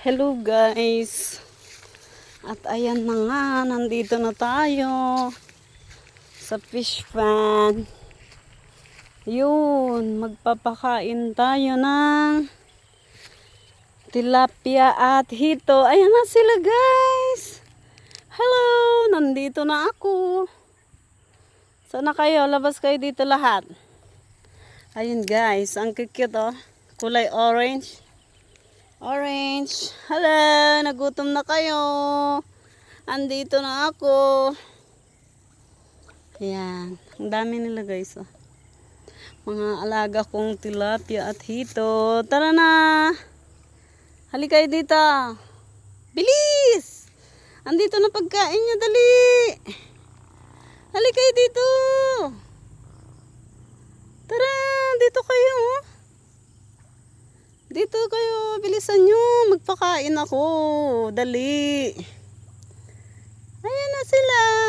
Hello guys. At ayan na nga, nandito na tayo sa fish pan. Yun, magpapakain tayo ng tilapia at hito. Ayan na sila guys. Hello, nandito na ako. Sana kayo, labas kayo dito lahat. Ayun guys, ang cute oh. Kulay orange. Orange. Hello, nagutom na kayo. Andito na ako. Ayan, ang dami nila guys oh. Mga alaga kong tilapia at hito. Tara na. Halika kayo dito. Bilis. Andito na pagkain niya, dali. Halika kayo dito. Tara, dito kayo. Dito kayo, bilisan nyo. Magpakain ako. Dali. Ayan na sila.